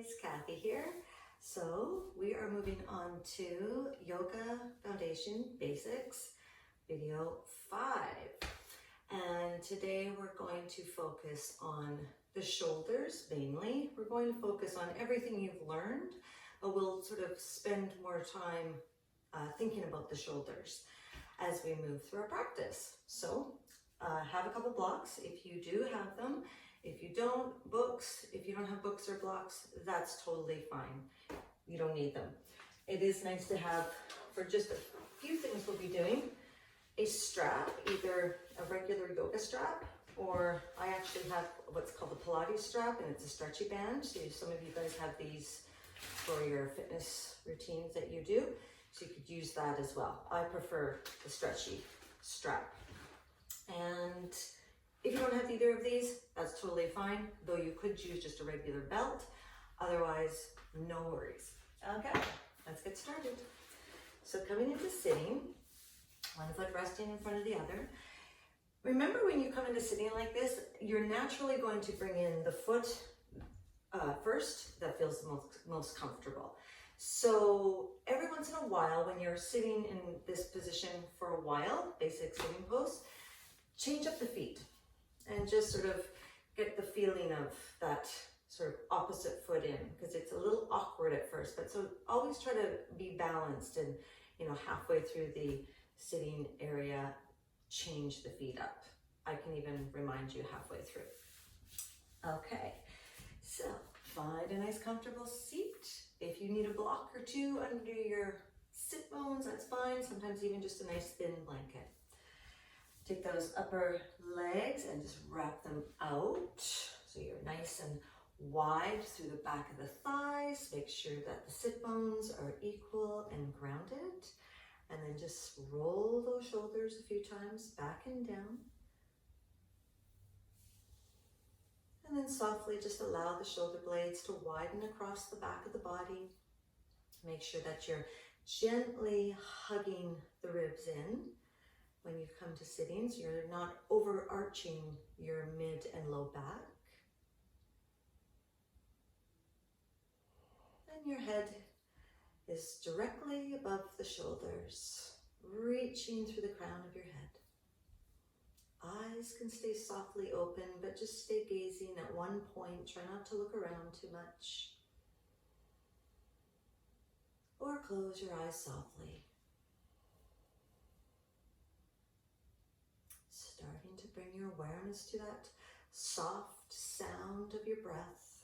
guys, Cathy here. So we are moving on to Yoga Foundation Basics, video 5. And today we're going to focus on the shoulders mainly. We're going to focus on everything you've learned, but we'll sort of spend more time thinking about the shoulders as we move through our practice. So have a couple blocks if you do have them. If you don't, books. If you don't have books or blocks, that's totally fine. You don't need them. It is nice to have, for just a few things we'll be doing, a strap, either a regular yoga strap, or I actually have what's called a Pilates strap, and it's a stretchy band. So some of you guys have these for your fitness routines that you do. So you could use that as well. I prefer the stretchy strap. And if you don't have either of these, that's totally fine, though you could use just a regular belt. Otherwise, no worries. Okay, let's get started. So coming into sitting, one foot resting in front of the other. Remember, when you come into sitting like this, you're naturally going to bring in the foot first that feels the most comfortable. So every once in a while, when you're sitting in this position for a while, basic sitting pose, change up the feet and just sort of get the feeling of that sort of opposite foot in, because it's a little awkward at first. But so always try to be balanced, and halfway through the sitting area, change the feet up. I can even remind you halfway through. Okay, so find a nice comfortable seat. If you need a block or two under your sit bones, that's fine. Sometimes even just a nice thin blanket. Take those upper legs and just wrap them out so you're nice and wide through the back of the thighs. Make sure that the sit bones are equal and grounded. And then just roll those shoulders a few times back and down. And then softly just allow the shoulder blades to widen across the back of the body. Make sure that you're gently hugging the ribs in when you come to sitting, so you're not overarching your mid and low back. And your head is directly above the shoulders, reaching through the crown of your head. Eyes can stay softly open, but just stay gazing at one point. Try not to look around too much. Or close your eyes softly. Starting to bring your awareness to that soft sound of your breath.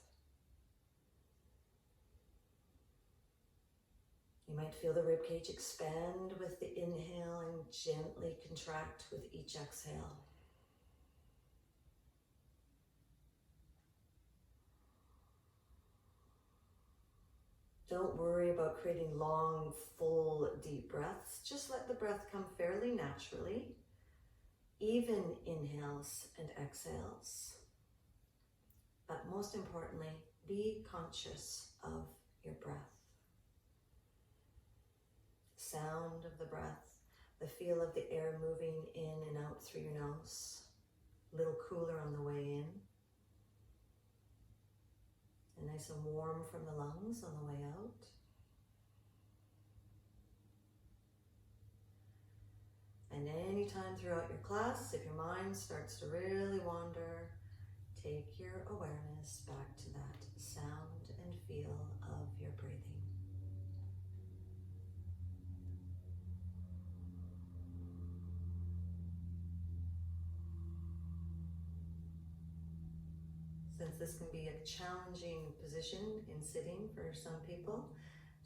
You might feel the ribcage expand with the inhale and gently contract with each exhale. Don't worry about creating long, full, deep breaths. Just let the breath come fairly naturally. Even inhales and exhales. But most importantly, be conscious of your breath. Sound of the breath, the feel of the air moving in and out through your nose. A little cooler on the way in. And nice and warm from the lungs on the way out. And anytime throughout your class, if your mind starts to really wander, take your awareness back to that sound and feel of your breathing. Since this can be a challenging position in sitting for some people,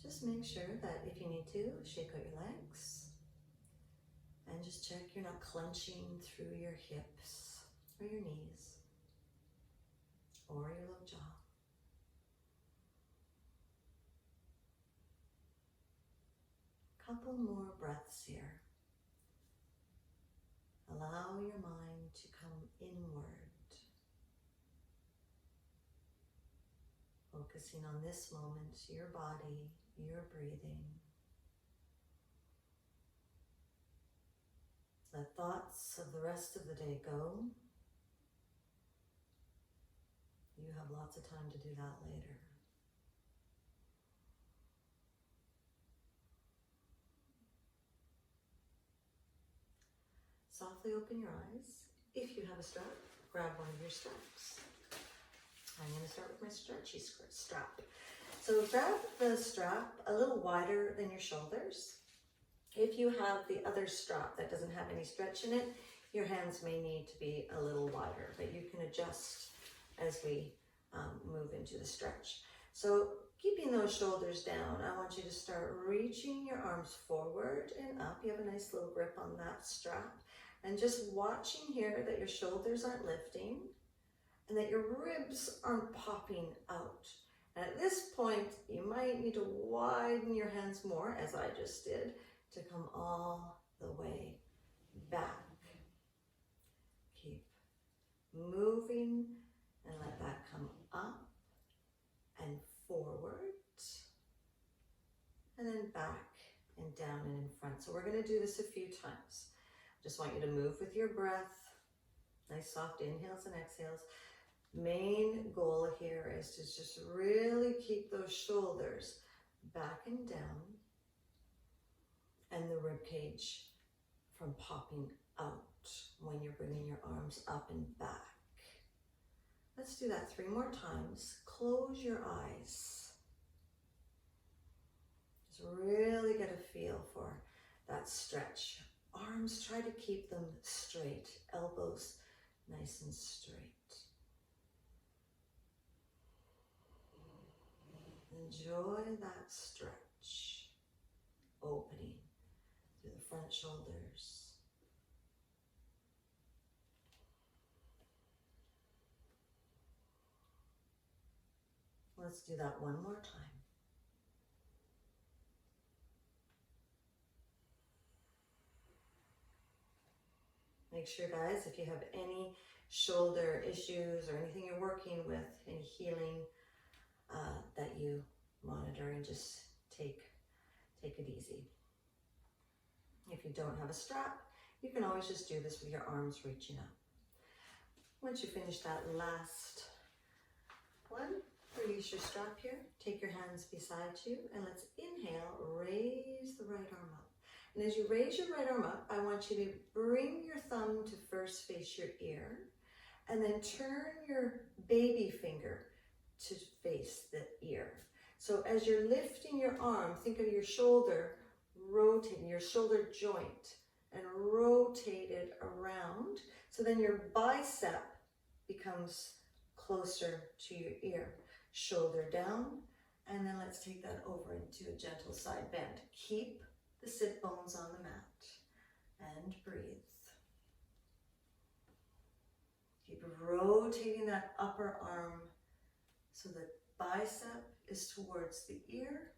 just make sure that if you need to, shake out your legs. And just check you're not clenching through your hips or your knees or your low jaw. Couple more breaths here. Allow your mind to come inward. Focusing on this moment, your body, your breathing. Let thoughts of the rest of the day go. You have lots of time to do that later. softly open your eyes. If you have a strap, grab one of your straps. I'm going to start with my stretchy strap. So grab the strap a little wider than your shoulders. If you have the other strap that doesn't have any stretch in it, your hands may need to be a little wider, but you can adjust as we move into the stretch. So keeping those shoulders down, I want you to start reaching your arms forward and up. You have a nice little grip on that strap. And just watching here that your shoulders aren't lifting and that your ribs aren't popping out. And at this point, you might need to widen your hands more, as I just did, to come all the way back. Keep moving and let that come up and forward and then back and down and in front. So we're going to do this a few times. Just want you to move with your breath. Nice soft inhales and exhales. Main goal here is to just really keep those shoulders back and down and the rib cage from popping out when you're bringing your arms up and back. Let's do that 3 more times. Close your eyes. Just really get a feel for that stretch. Arms, try to keep them straight. Elbows nice and straight. Enjoy that stretch. Opening through the front shoulders. Let's do that one more time. Make sure, guys, if you have any shoulder issues or anything you're working with, any healing, that you monitor and just take it easy. If you don't have a strap, you can always just do this with your arms reaching up. Once you finish that last one, release your strap here. Take your hands beside you and let's inhale, raise the right arm up. And as you raise your right arm up, I want you to bring your thumb to first face your ear and then turn your baby finger to face the ear. So as you're lifting your arm, think of your shoulder rotating, your shoulder joint, and rotate it around. So then your bicep becomes closer to your ear. Shoulder down, and then let's take that over into a gentle side bend. Keep the sit bones on the mat and breathe. Keep rotating that upper arm so the bicep is towards the ear,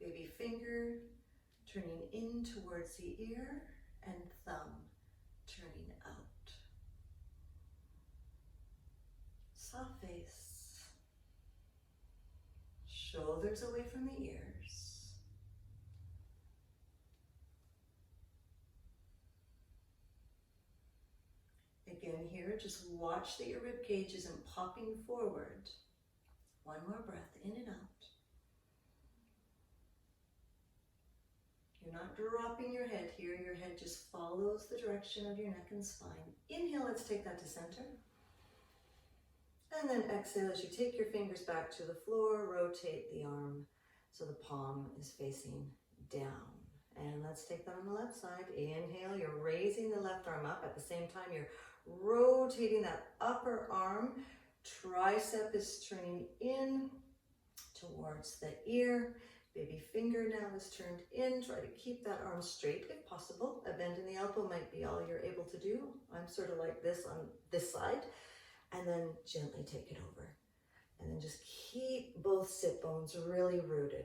baby finger turning in towards the ear, and thumb turning out. Soft face. Shoulders away from the ears. Again here, just watch that your rib cage isn't popping forward. One more breath, in and out. You're not dropping your head here. Your head just follows the direction of your neck and spine. Inhale, let's take that to center. And then exhale as you take your fingers back to the floor, rotate the arm so the palm is facing down. And let's take that on the left side. Inhale, you're raising the left arm up. At the same time, you're rotating that upper arm. Tricep is turning in towards the ear. Baby finger now is turned in. Try to keep that arm straight if possible. A bend in the elbow might be all you're able to do. I'm sort of like this on this side. And then gently take it over. And then just keep both sit bones really rooted.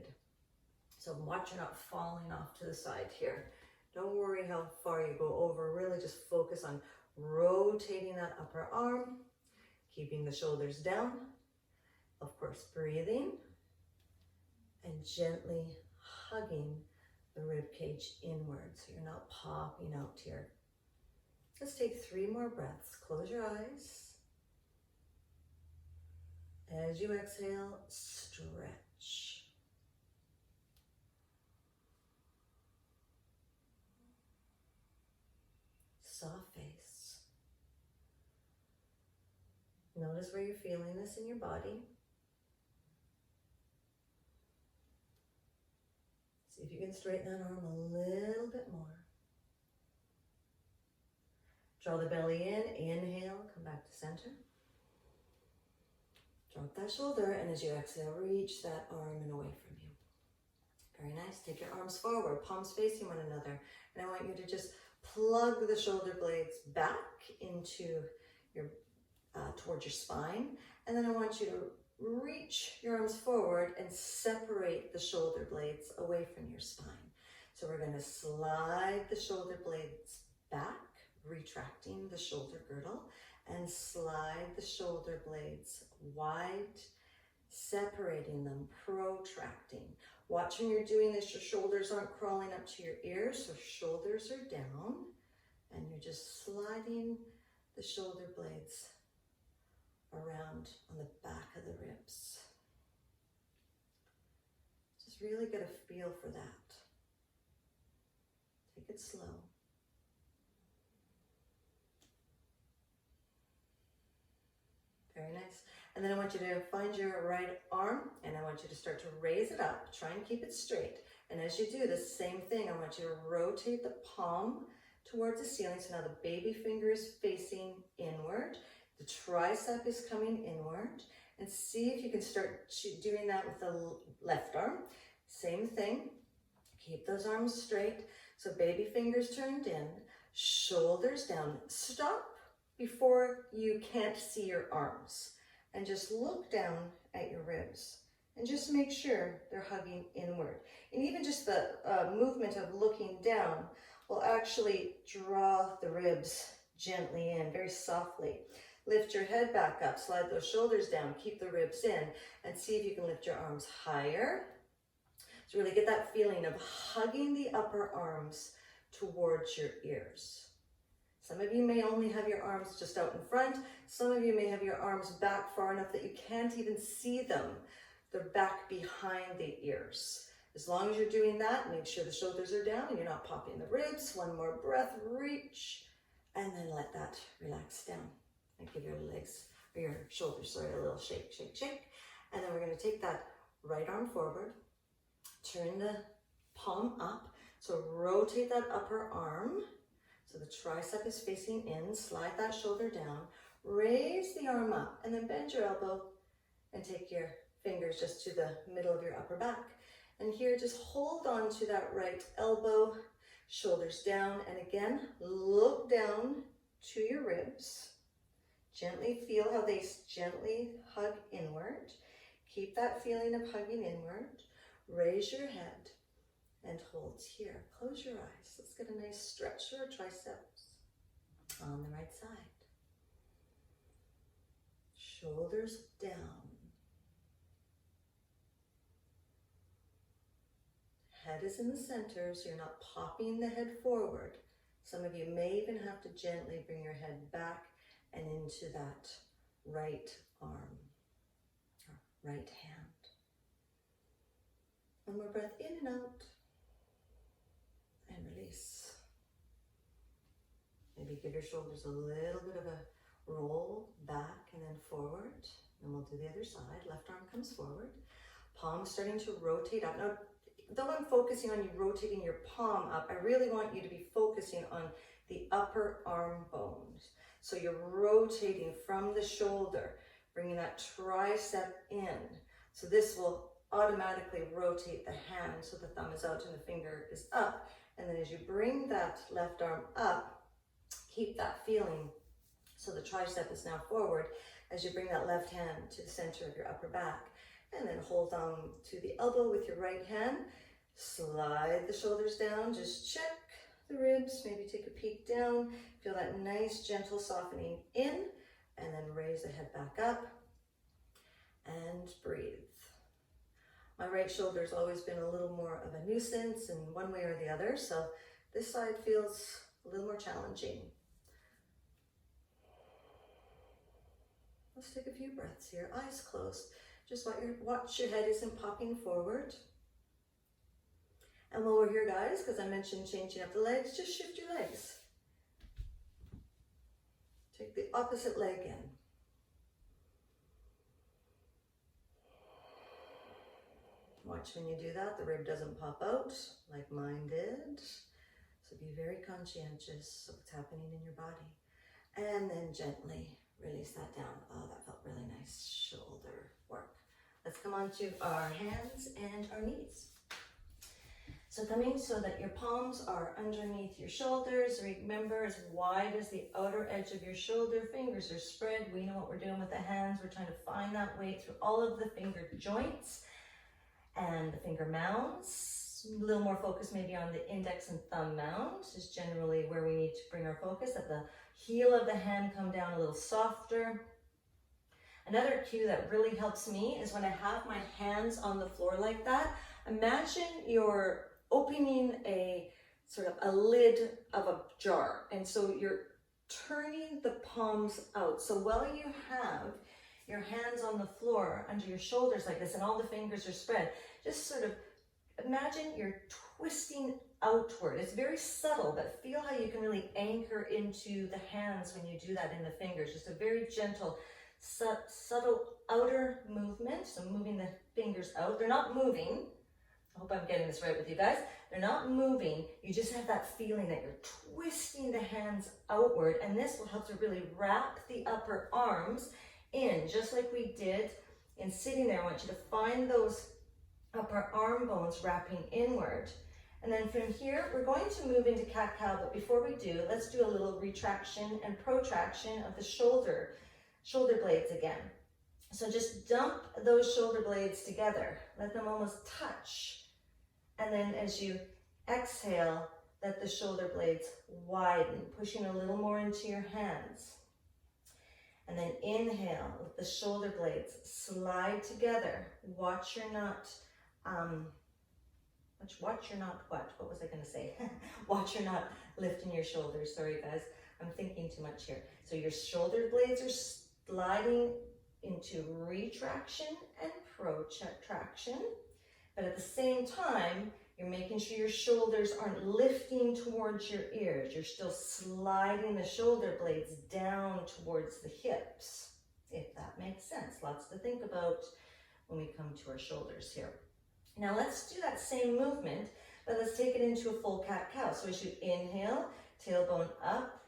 So watch you're not falling off to the side here. Don't worry how far you go over. Really just focus on rotating that upper arm, keeping the shoulders down. Of course, breathing and gently hugging the rib cage inward so you're not popping out here. Let's take 3 more breaths. Close your eyes. As you exhale, stretch. Notice where you're feeling this in your body. See if you can straighten that arm a little bit more. Draw the belly in, inhale, come back to center. Drop that shoulder, and as you exhale, reach that arm and away from you. Very nice. Take your arms forward, palms facing one another. And I want you to just plug the shoulder blades back into your, towards your spine. And then I want you to reach your arms forward and separate the shoulder blades away from your spine. So we're going to slide the shoulder blades back, retracting the shoulder girdle, and slide the shoulder blades wide, separating them, protracting. Watch when you're doing this, your shoulders aren't crawling up to your ears, so shoulders are down, and you're just sliding the shoulder blades around on the back of the ribs. Just really get a feel for that. Take it slow. Very nice. And then I want you to find your right arm, and I want you to start to raise it up. Try and keep it straight. And as you do the same thing, I want you to rotate the palm towards the ceiling. So now the baby finger is facing inward. The tricep is coming inward. And see if you can start doing that with the left arm. Same thing. Keep those arms straight. So baby fingers turned in, shoulders down. Stop before you can't see your arms, and just look down at your ribs and just make sure they're hugging inward. And even just the movement of looking down will actually draw the ribs gently in, very softly. Lift your head back up, slide those shoulders down, keep the ribs in, and see if you can lift your arms higher. So really get that feeling of hugging the upper arms towards your ears. Some of you may only have your arms just out in front. Some of you may have your arms back far enough that you can't even see them. They're back behind the ears. As long as you're doing that, make sure the shoulders are down and you're not popping the ribs. One more breath, reach, and then let that relax down. And give your legs, or your shoulders, sorry, a little shake, shake, shake. And then we're going to take that right arm forward, turn the palm up. So rotate that upper arm. So the tricep is facing in, slide that shoulder down, raise the arm up, and then bend your elbow and take your fingers just to the middle of your upper back. And here, just hold on to that right elbow, shoulders down, and again, look down to your ribs. Gently feel how they gently hug inward. Keep that feeling of hugging inward. Raise your head and hold here. Close your eyes. Let's get a nice stretch to our triceps on the right side. Shoulders down. Head is in the center, so you're not popping the head forward. Some of you may even have to gently bring your head back and into that right arm, or right hand. One more breath in and out. And release. Maybe give your shoulders a little bit of a roll back and then forward. And we'll do the other side. Left arm comes forward. Palm starting to rotate up. Now, though I'm focusing on you rotating your palm up, I really want you to be focusing on the upper arm bones. So you're rotating from the shoulder, bringing that tricep in. So this will automatically rotate the hand so the thumb is out and the finger is up. And then as you bring that left arm up, keep that feeling. So the tricep is now forward as you bring that left hand to the center of your upper back. And then hold on to the elbow with your right hand. Slide the shoulders down. Just check the ribs. Maybe take a peek down. Feel that nice, gentle softening in. And then raise the head back up. And breathe. My right shoulder's always been a little more of a nuisance in one way or the other, so this side feels a little more challenging. Let's take a few breaths here, eyes closed. Just watch your head isn't popping forward. And while we're here, guys, because I mentioned changing up the legs, just shift your legs. Take the opposite leg in. watch when you do that, the rib doesn't pop out like mine did. So be very conscientious of what's happening in your body. And then gently release that down. Oh, that felt really nice shoulder work. Let's come on to our hands and our knees. So coming so that your palms are underneath your shoulders. Remember, as wide as the outer edge of your shoulder, fingers are spread. We know what we're doing with the hands. We're trying to find that way through all of the finger joints and the finger mounds. A little more focus maybe on the index and thumb mound is generally where we need to bring our focus. Let the heel of the hand come down a little softer. Another cue that really helps me is when I have my hands on the floor like that. Imagine you're opening a sort of a lid of a jar, and so you're turning the palms out. So while you have your hands on the floor under your shoulders like this and all the fingers are spread, just sort of imagine you're twisting outward. It's very subtle, but feel how you can really anchor into the hands when you do that in the fingers. Just a very gentle, subtle outer movement. So moving the fingers out. They're not moving. I hope I'm getting this right with you guys. They're not moving. You just have that feeling that you're twisting the hands outward, and this will help to really wrap the upper arms in, just like we did in sitting there. I want you to find those upper arm bones wrapping inward. And then from here, we're going to move into cat-cow, but before we do, let's do a little retraction and protraction of the shoulder blades again. So just dump those shoulder blades together. Let them almost touch. And then as you exhale, let the shoulder blades widen, pushing a little more into your hands. And then inhale, let the shoulder blades slide together. Watch you're not, what was I gonna say? Watch you're not lifting your shoulders. Sorry guys, I'm thinking too much here. So your shoulder blades are sliding into retraction and protraction. But at the same time, you're making sure your shoulders aren't lifting towards your ears. You're still sliding the shoulder blades down towards the hips, if that makes sense. Lots to think about when we come to our shoulders here. Now let's do that same movement, but let's take it into a full cat-cow. So as you inhale, tailbone up,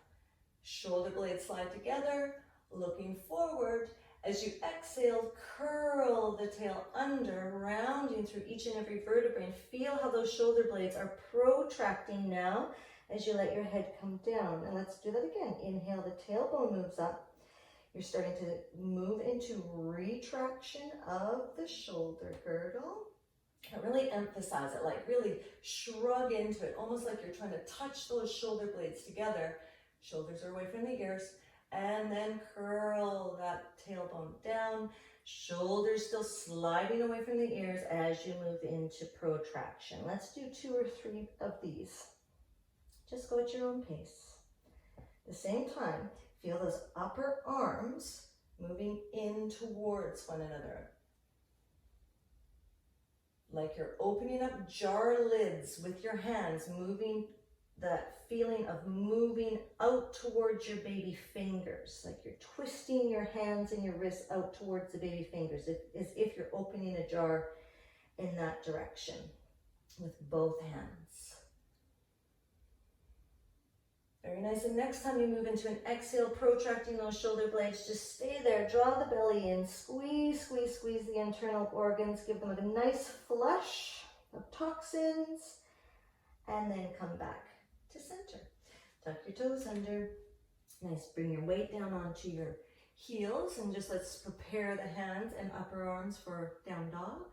shoulder blades slide together, looking forward. As you exhale, curl the tail under, rounding through each and every vertebrae, and feel how those shoulder blades are protracting now as you let your head come down. And let's do that again. Inhale, the tailbone moves up. You're starting to move into retraction of the shoulder girdle. And really emphasize it, like really shrug into it, almost like you're trying to touch those shoulder blades together. Shoulders are away from the ears. And then curl that tailbone down, shoulders still sliding away from the ears as you move into protraction. Let's do 2 or 3 of these. Just go at your own pace. At the same time, feel those upper arms moving in towards one another. Like you're opening up jar lids with your hands, moving that feeling of moving out towards your baby fingers, like you're twisting your hands and your wrists out towards the baby fingers, as if you're opening a jar in that direction with both hands. Very nice. And next time you move into an exhale, protracting those shoulder blades, just stay there, draw the belly in, squeeze, squeeze, squeeze the internal organs, give them a nice flush of toxins, and then come back to center. Tuck your toes under. Nice. Bring your weight down onto your heels, and just let's prepare the hands and upper arms for down dog.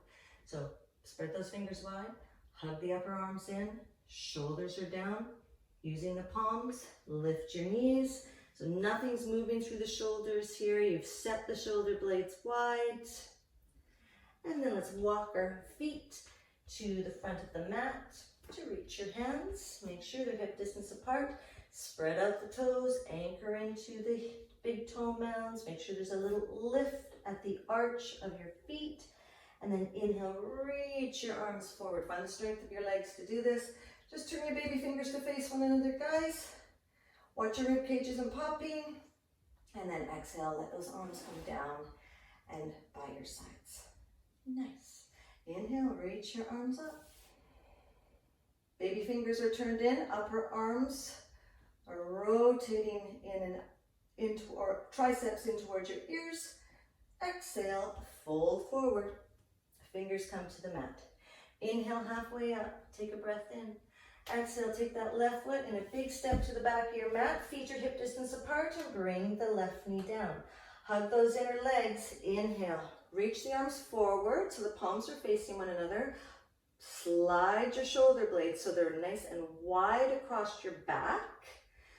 So spread those fingers wide, hug the upper arms in, shoulders are down. Using the palms, lift your knees. So nothing's moving through the shoulders here. You've set the shoulder blades wide. And then let's walk our feet to the front of the mat to reach your hands. Make sure they're hip distance apart. Spread out the toes, anchor into the big toe mounds. Make sure there's a little lift at the arch of your feet. And then inhale, reach your arms forward. Find the strength of your legs to do this. Just turn your baby fingers to face one another, guys. Watch your rib cage isn't popping. And then exhale, let those arms come down and by your sides. Nice. Inhale, reach your arms up. Baby fingers are turned in, upper arms are rotating into or triceps in towards your ears. Exhale, fold forward. Fingers come to the mat. Inhale, halfway up. Take a breath in. Exhale, take that left foot in a big step to the back of your mat. Feet are hip distance apart and bring the left knee down. Hug those inner legs. Inhale. Reach the arms forward so the palms are facing one another. Slide your shoulder blades so they're nice and wide across your back.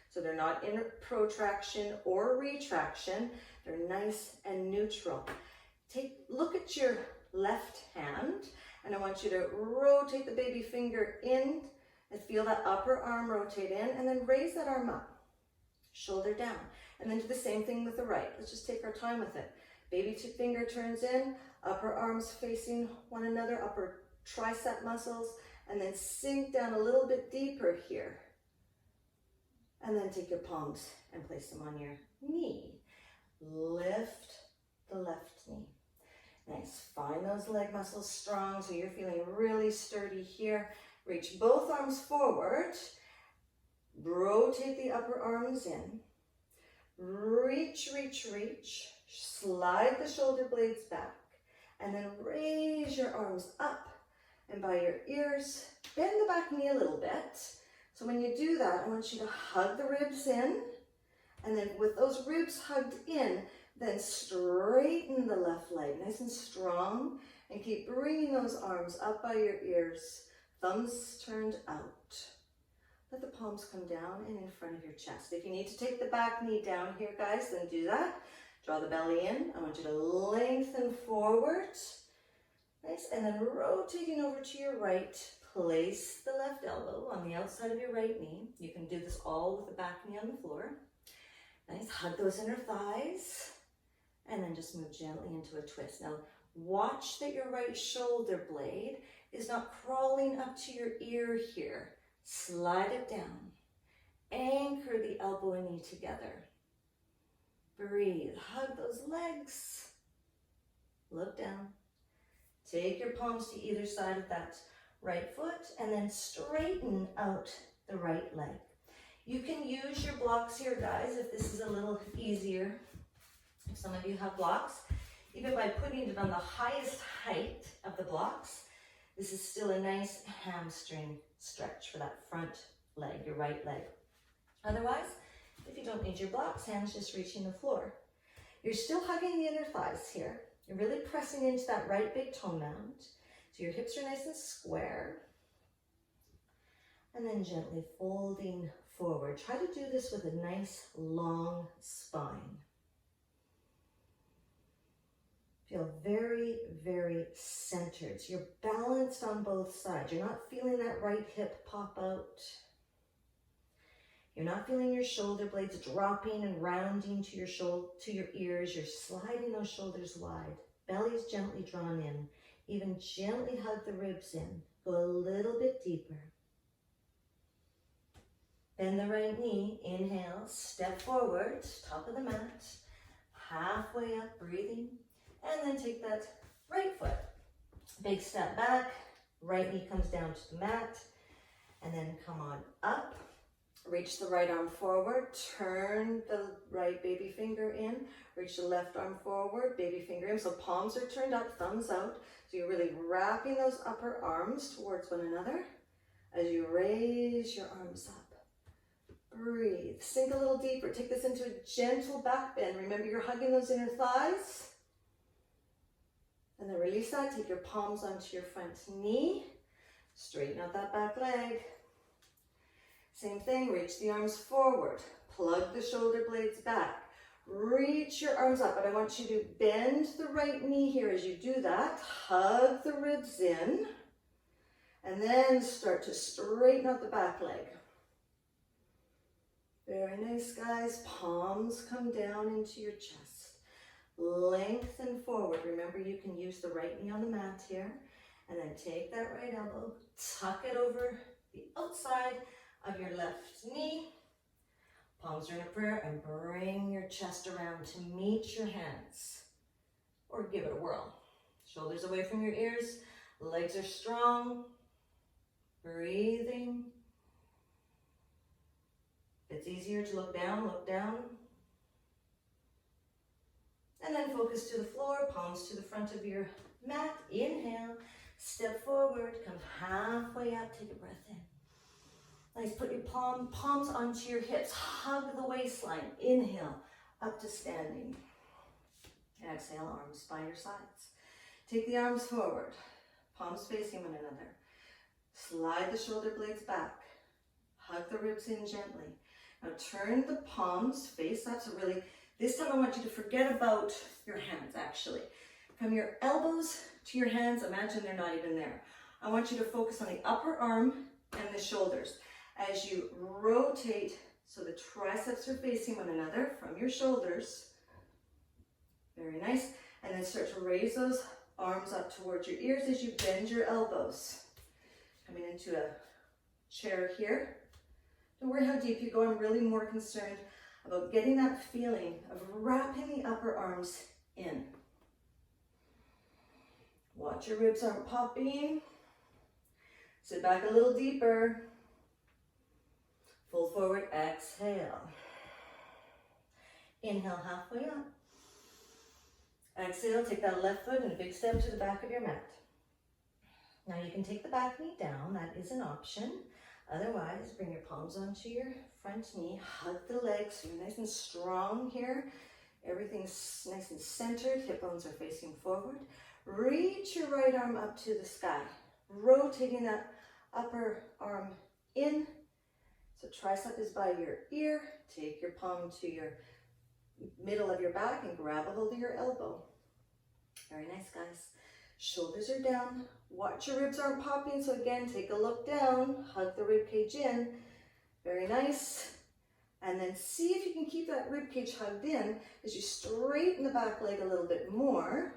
So they're not in protraction or retraction. They're nice and neutral. Look at your left hand, and I want you to rotate the baby finger in and feel that upper arm rotate in, and then raise that arm up, shoulder down. And then do the same thing with the right. Let's just take our time with it. Baby finger turns in, upper arms facing one another, upper tricep muscles, and then sink down a little bit deeper here. And then take your palms and place them on your knee. Lift the left knee. Nice. Find those leg muscles strong so you're feeling really sturdy here. Reach both arms forward. Rotate the upper arms in. Reach, reach, reach. Slide the shoulder blades back. And then raise your arms up. And by your ears, bend the back knee a little bit. So when you do that, I want you to hug the ribs in. And then with those ribs hugged in, then straighten the left leg, nice and strong. And keep bringing those arms up by your ears, thumbs turned out. Let the palms come down and in front of your chest. If you need to take the back knee down here, guys, then do that. Draw the belly in. I want you to lengthen forward. Nice, and then rotating over to your right, place the left elbow on the outside of your right knee. You can do this all with the back knee on the floor. Nice, hug those inner thighs, and then just move gently into a twist. Now, watch that your right shoulder blade is not crawling up to your ear here. Slide it down. Anchor the elbow and knee together. Breathe, hug those legs. Look down. Take your palms to either side of that right foot and then straighten out the right leg. You can use your blocks here, guys, if this is a little easier. If some of you have blocks, even by putting it on the highest height of the blocks, this is still a nice hamstring stretch for that front leg, your right leg. Otherwise, if you don't need your blocks, hands just reaching the floor. You're still hugging the inner thighs here. You're really pressing into that right big toe mound. So your hips are nice and square. And then gently folding forward. Try to do this with a nice long spine. Feel very, very centered. So you're balanced on both sides. You're not feeling that right hip pop out. You're not feeling your shoulder blades dropping and rounding to your ears. You're sliding those shoulders wide. Belly's gently drawn in. Even gently hug the ribs in. Go a little bit deeper. Bend the right knee. Inhale. Step forward. Top of the mat. Halfway up. Breathing. And then take that right foot. Big step back. Right knee comes down to the mat. And then come on up. Reach the right arm forward, turn the right baby finger in, reach the left arm forward, baby finger in. So palms are turned up, thumbs out. So you're really wrapping those upper arms towards one another as you raise your arms up. Breathe, sink a little deeper. Take this into a gentle back bend. Remember, you're hugging those inner thighs. And then release that, take your palms onto your front knee. Straighten out that back leg. Same thing, reach the arms forward, plug the shoulder blades back, reach your arms up, but I want you to bend the right knee here as you do that, hug the ribs in, and then start to straighten out the back leg. Very nice, guys. Palms come down into your chest. Lengthen forward. Remember, you can use the right knee on the mat here, and then take that right elbow, tuck it over the outside of your left knee. Palms are in a prayer and bring your chest around to meet your hands or give it a whirl. Shoulders away from your ears. Legs are strong. Breathing. If it's easier to look down, look down. And then focus to the floor, palms to the front of your mat. Inhale, step forward, come halfway up, take a breath in. Nice, put your palms onto your hips, hug the waistline. Inhale, up to standing. Exhale, arms by your sides. Take the arms forward, palms facing one another. Slide the shoulder blades back. Hug the ribs in gently. Now turn the palms face up. So really, this time I want you to forget about your hands actually. From your elbows to your hands, imagine they're not even there. I want you to focus on the upper arm and the shoulders. As you rotate, so the triceps are facing one another from your shoulders. Very nice. And then start to raise those arms up towards your ears as you bend your elbows. Coming into a chair here. Don't worry how deep you go. I'm really more concerned about getting that feeling of wrapping the upper arms in. Watch your ribs aren't popping. Sit back a little deeper. Fold forward, exhale. Inhale, halfway up. Exhale, take that left foot and a big step to the back of your mat. Now you can take the back knee down, that is an option. Otherwise, bring your palms onto your front knee, hug the legs, so you're nice and strong here. Everything's nice and centered, hip bones are facing forward. Reach your right arm up to the sky, rotating that upper arm in. So tricep is by your ear. Take your palm to your middle of your back and grab a hold of your elbow. Very nice, guys. Shoulders are down. Watch your ribs aren't popping. So again, take a look down. Hug the rib cage in. Very nice. And then see if you can keep that rib cage hugged in as you straighten the back leg a little bit more.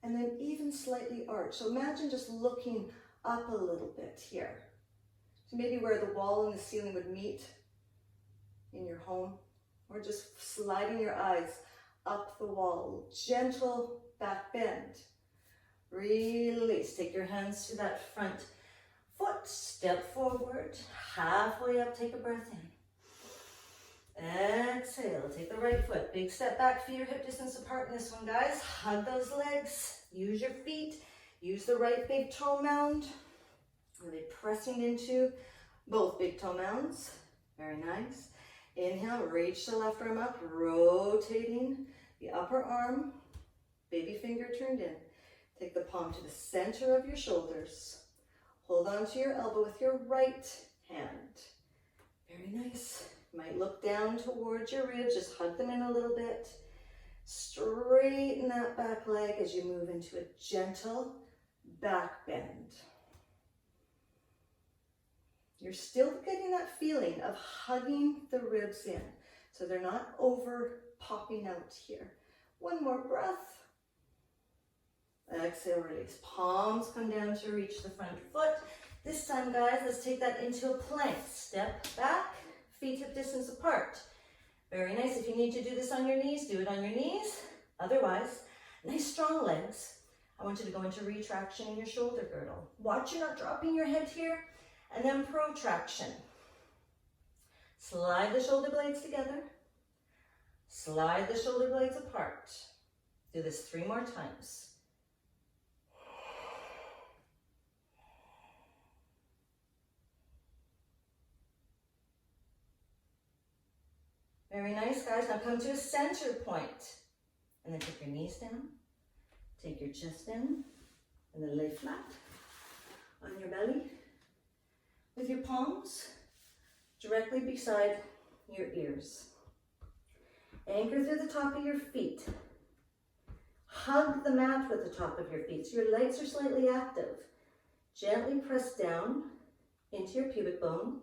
And then even slightly arch. So imagine just looking up a little bit here. So maybe where the wall and the ceiling would meet in your home. Or just sliding your eyes up the wall. Gentle back bend. Release. Take your hands to that front foot. Step forward. Halfway up. Take a breath in. Exhale. Take the right foot. Big step back. Feet are hip distance apart in this one, guys. Hug those legs. Use your feet. Use the right big toe mound. Really pressing into both big toe mounds. Very nice. Inhale, reach the left arm up, rotating the upper arm, baby finger turned in. Take the palm to the center of your shoulders. Hold on to your elbow with your right hand. Very nice. You might look down towards your ribs, just hug them in a little bit. Straighten that back leg as you move into a gentle back bend. You're still getting that feeling of hugging the ribs in, so they're not over popping out here. One more breath. Exhale, release. Palms come down to reach the front foot. This time, guys, let's take that into a plank. Step back, feet hip distance apart. Very nice. If you need to do this on your knees, do it on your knees. Otherwise, nice strong legs. I want you to go into retraction in your shoulder girdle. Watch you're not dropping your head here. And then protraction. Slide the shoulder blades together. Slide the shoulder blades apart. Do this 3 more times. Very nice, guys. Now come to a center point. And then take your knees down. Take your chest down. And then lay flat on your belly. With your palms directly beside your ears. Anchor through the top of your feet. Hug the mat with the top of your feet so your legs are slightly active. Gently press down into your pubic bone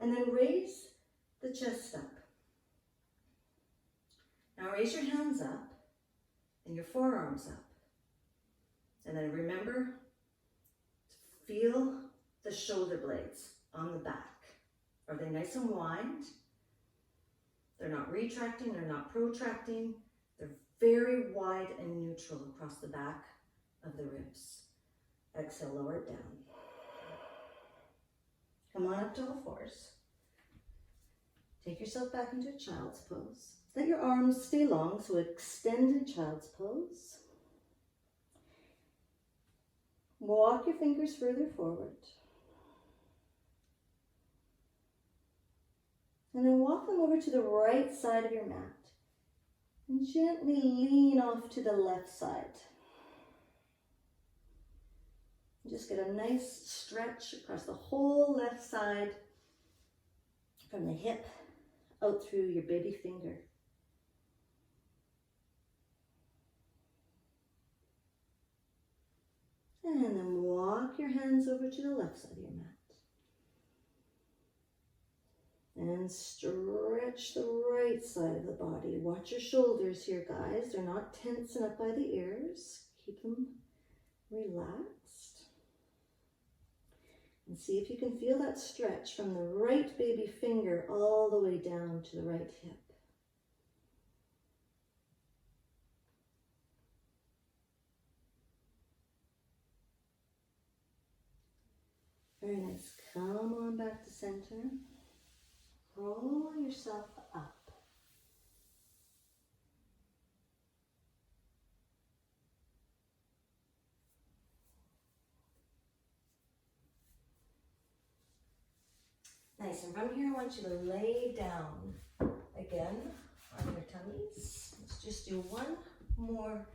and then raise the chest up. Now raise your hands up and your forearms up. And then remember to feel the shoulder blades on the back. Are they nice and wide? They're not retracting, they're not protracting. They're very wide and neutral across the back of the ribs. Exhale, lower it down. Come on up to all fours. Take yourself back into a child's pose. Let your arms stay long, so extended child's pose. Walk your fingers further forward. And then walk them over to the right side of your mat. And gently lean off to the left side. Just get a nice stretch across the whole left side from the hip out through your baby finger. And then walk your hands over to the left side of your mat. And stretch the right side of the body. Watch your shoulders here, guys. They're not tensing up by the ears. Keep them relaxed. And see if you can feel that stretch from the right baby finger all the way down to the right hip. Very nice. Come on back to center. Roll yourself up. Nice, and from here I want you to lay down again on your tummies. Let's just do one more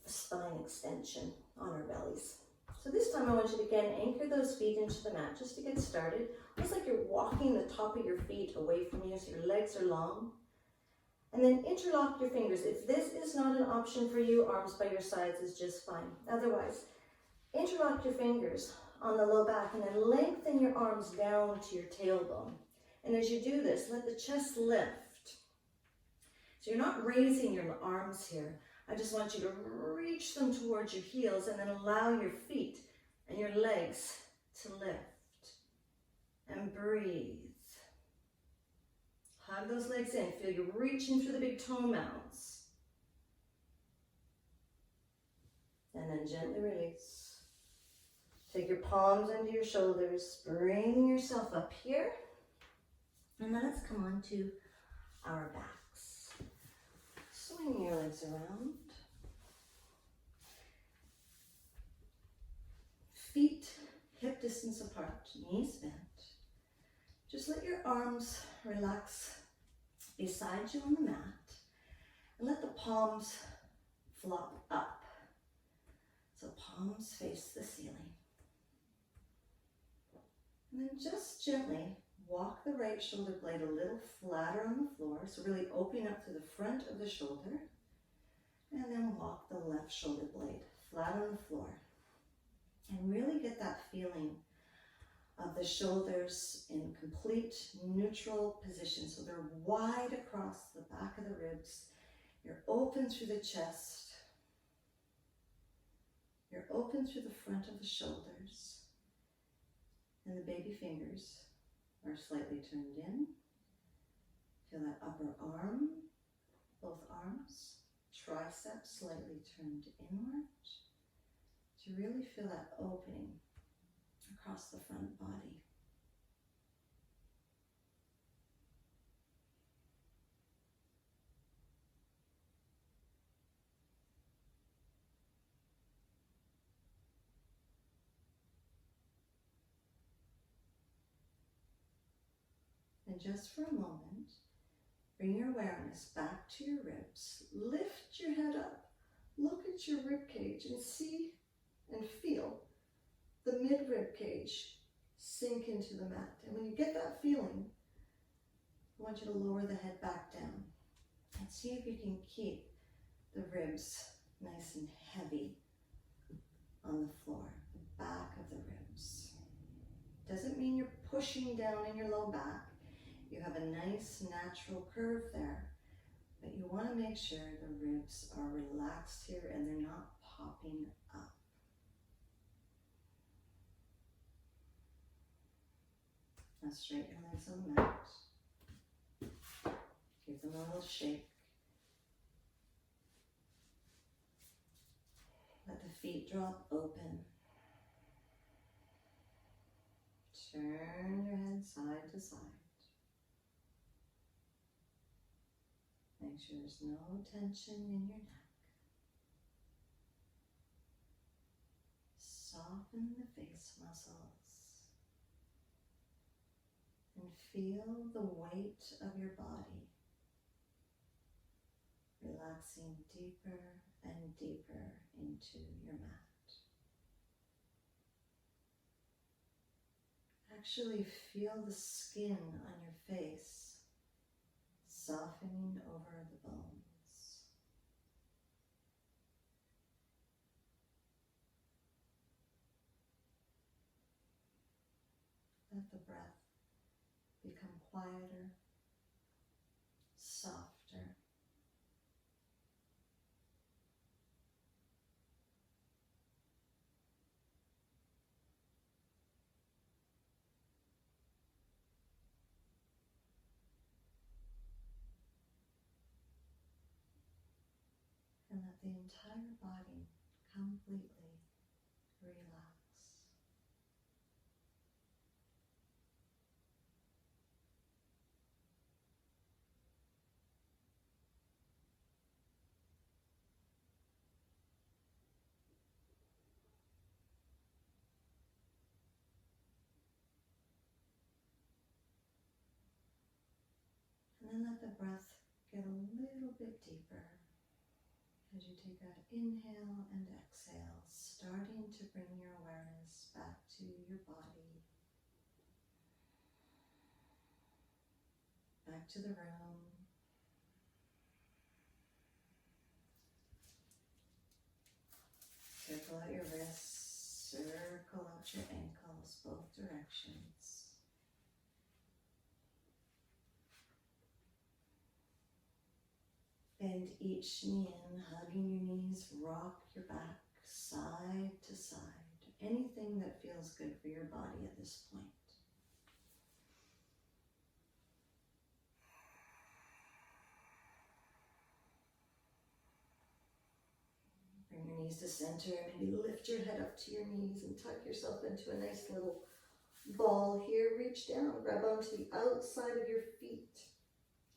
spine extension on our bellies. So this time I want you to again anchor those feet into the mat just to get started. Almost like you're walking the top of your feet away from you so your legs are long. And then interlock your fingers. If this is not an option for you, arms by your sides is just fine. Otherwise, interlock your fingers on the low back and then lengthen your arms down to your tailbone. And as you do this, let the chest lift. So you're not raising your arms here. I just want you to reach them towards your heels and then allow your feet and your legs to lift. And breathe. Hug those legs in. Feel you reaching through the big toe mounds. And then gently release. Take your palms into your shoulders. Bring yourself up here. And then let's come on to our backs. Swing your legs around. Feet hip distance apart, knees bent. Just let your arms relax beside you on the mat. And let the palms flop up. So palms face the ceiling. And then just gently walk the right shoulder blade a little flatter on the floor. So really opening up to the front of the shoulder. And then walk the left shoulder blade flat on the floor. And really get that feeling of the shoulders in complete neutral position. So they're wide across the back of the ribs. You're open through the chest. You're open through the front of the shoulders. And the baby fingers are slightly turned in. Feel that upper arm, both arms, triceps slightly turned inward. To really feel that opening across the front body. And just for a moment, bring your awareness back to your ribs. Lift your head up. Look at your rib cage and see and feel the mid-rib cage sink into the mat. And when you get that feeling, I want you to lower the head back down and see if you can keep the ribs nice and heavy on the floor, the back of the ribs. Doesn't mean you're pushing down in your low back. You have a nice natural curve there, but you want to make sure the ribs are relaxed here and they're not popping up. Now straighten your legs on the mat. Give them a little shake. Let the feet drop open. Turn your head side to side. Make sure there's no tension in your neck. Soften the face muscles and feel the weight of your body relaxing deeper and deeper into your mat. Actually feel the skin on your face softening over the bones. Let the breath become quieter, softer. And let the entire body completely relax. And then let the breath get a little bit deeper as you take that inhale and exhale, starting to bring your awareness back to your body, back to the room. Circle out your wrists, circle out your ankles, both directions. Bend each knee in, hugging your knees, rock your back side to side. Anything that feels good for your body at this point. Bring your knees to center, maybe lift your head up to your knees and tuck yourself into a nice little ball here. Reach down, grab onto the outside of your feet.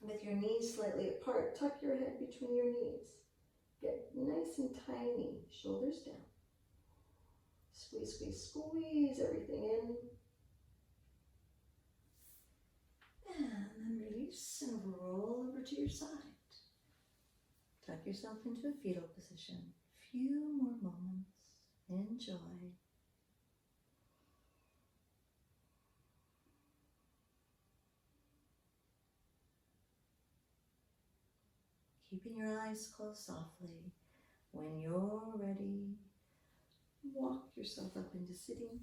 With your knees slightly apart, tuck your head between your knees. Get nice and tiny, shoulders down. Squeeze, squeeze, squeeze everything in. And then release and roll over to your side. Tuck yourself into a fetal position. Few more moments. Enjoy. Keeping your eyes closed softly. When you're ready, walk yourself up into sitting.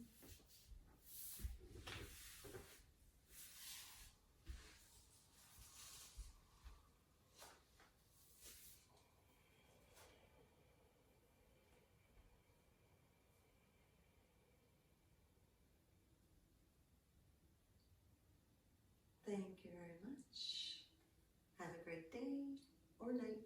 Thank you very much. Have a great day or night.